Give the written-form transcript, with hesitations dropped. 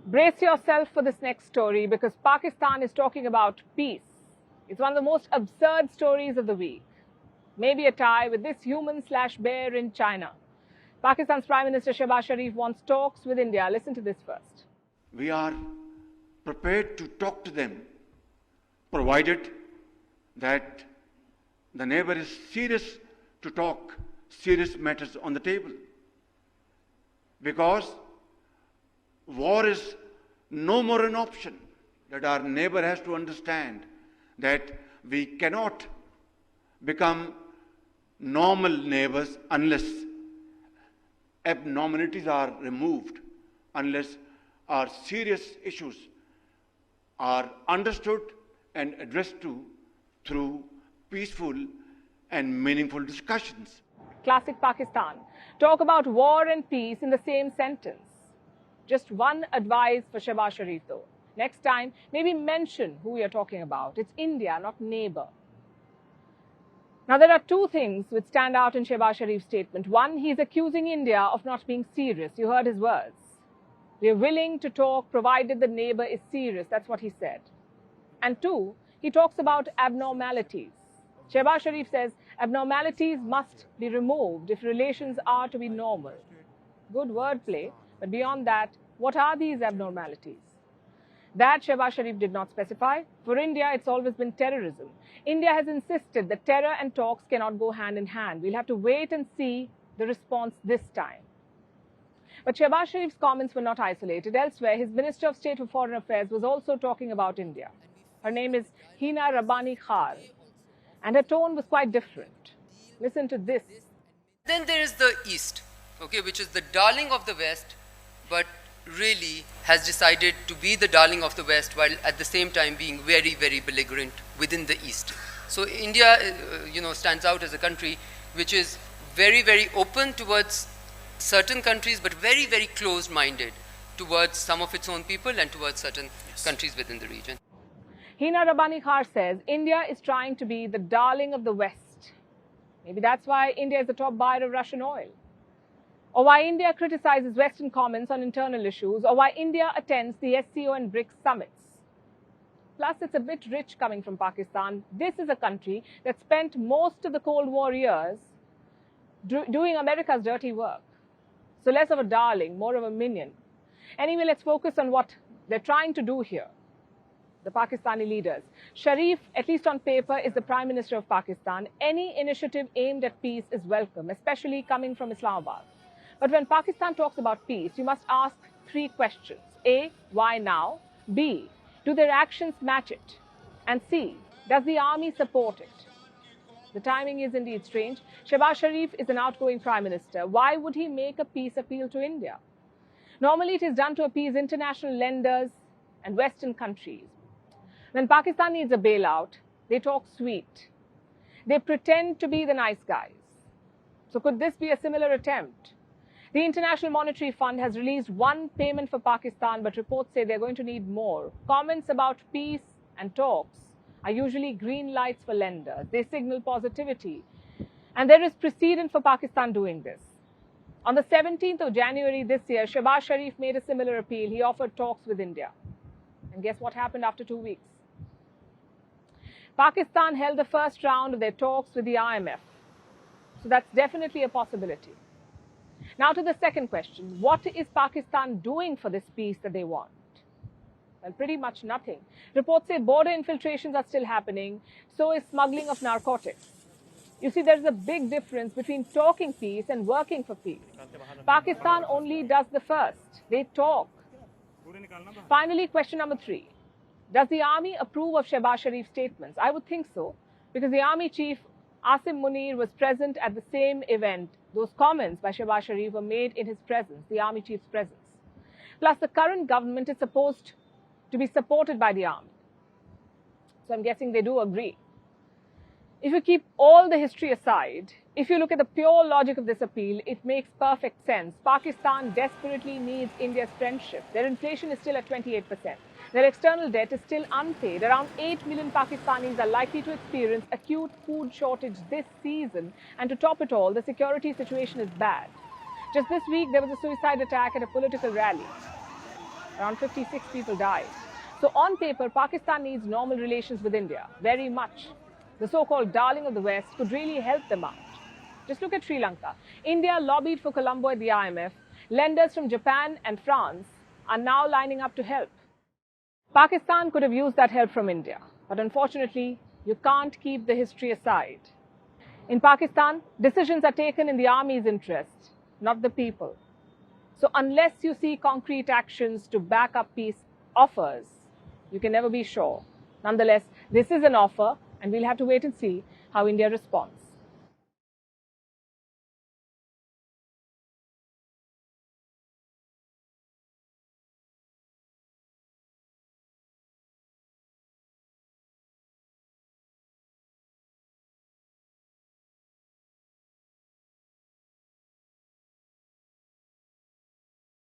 Brace yourself for this next story because Pakistan is talking about peace. It's one of the most absurd stories of the week. Maybe a tie with this human/bear in China. Pakistan's Prime Minister Shehbaz Sharif wants talks with India. Listen to this first. We are prepared to talk to them, provided that the neighbor is serious to talk serious matters on the table. Because war is no more an option, that our neighbor has to understand that we cannot become normal neighbors unless abnormalities are removed, unless our serious issues are understood and addressed through peaceful and meaningful discussions. Classic Pakistan. Talk about war and peace in the same sentence. Just one advice for Shehbaz Sharif though. Next time, maybe mention who you're talking about. It's India, not neighbor. Now, there are two things which stand out in Shehbaz Sharif's statement. One, he's accusing India of not being serious. You heard his words. We are willing to talk provided the neighbor is serious. That's what he said. And two, he talks about abnormalities. Shehbaz Sharif says abnormalities must be removed if relations are to be normal. Good wordplay, but beyond that, what are these abnormalities? That Shehbaz Sharif did not specify. For India, it's always been terrorism. India has insisted that terror and talks cannot go hand in hand. We'll have to wait and see the response this time. But Shehbaz Sharif's comments were not isolated. Elsewhere, his Minister of State for Foreign Affairs was also talking about India. Her name is Hina Rabbani Khar, and her tone was quite different. Listen to this. Then there is the East, okay, which is the darling of the West, but really has decided to be the darling of the West while at the same time being very, very belligerent within the East. So India, stands out as a country which is very, very open towards certain countries, but very, very closed-minded towards some of its own people and towards certain countries within the region. Hina Rabbani Khar says India is trying to be the darling of the West. Maybe that's why India is the top buyer of Russian oil. Or why India criticizes Western comments on internal issues, or why India attends the SCO and BRICS summits. Plus, it's a bit rich coming from Pakistan. This is a country that spent most of the Cold War years doing America's dirty work. So less of a darling, more of a minion. Anyway, let's focus on what they're trying to do here. The Pakistani leaders. Sharif, at least on paper, is the Prime Minister of Pakistan. Any initiative aimed at peace is welcome, especially coming from Islamabad. But when Pakistan talks about peace, you must ask three questions. A, why now? B, do their actions match it? And C, does the army support it? The timing is indeed strange. Shehbaz Sharif is an outgoing Prime Minister. Why would he make a peace appeal to India? Normally, it is done to appease international lenders and Western countries. When Pakistan needs a bailout, they talk sweet. They pretend to be the nice guys. So could this be a similar attempt? The International Monetary Fund has released one payment for Pakistan, but reports say they're going to need more. Comments about peace and talks are usually green lights for lenders. They signal positivity. And there is precedent for Pakistan doing this. On the 17th of January this year, Shehbaz Sharif made a similar appeal. He offered talks with India. And guess what happened after 2 weeks? Pakistan held the first round of their talks with the IMF. So that's definitely a possibility. Now to the second question. What is Pakistan doing for this peace that they want? Well, pretty much nothing. Reports say border infiltrations are still happening. So is smuggling of narcotics. You see, there's a big difference between talking peace and working for peace. Pakistan only does the first. They talk. Finally, question number 3. Does the army approve of Shehbaz Sharif's statements? I would think so, because the army chief, Asim Munir, was present at the same event. Those comments by Shehbaz Sharif were made in his presence, the army chief's presence. Plus, the current government is supposed to be supported by the army. So I'm guessing they do agree. If you keep all the history aside, if you look at the pure logic of this appeal, it makes perfect sense. Pakistan desperately needs India's friendship. Their inflation is still at 28%. Their external debt is still unpaid. Around 8 million Pakistanis are likely to experience acute food shortage this season. And to top it all, the security situation is bad. Just this week, there was a suicide attack at a political rally. Around 56 people died. So on paper, Pakistan needs normal relations with India, very much. The so-called darling of the West could really help them out. Just look at Sri Lanka. India lobbied for Colombo at the IMF. Lenders from Japan and France are now lining up to help. Pakistan could have used that help from India. But unfortunately, you can't keep the history aside. In Pakistan, decisions are taken in the army's interest, not the people. So unless you see concrete actions to back up peace offers, you can never be sure. Nonetheless, this is an offer, and we'll have to wait and see how India responds.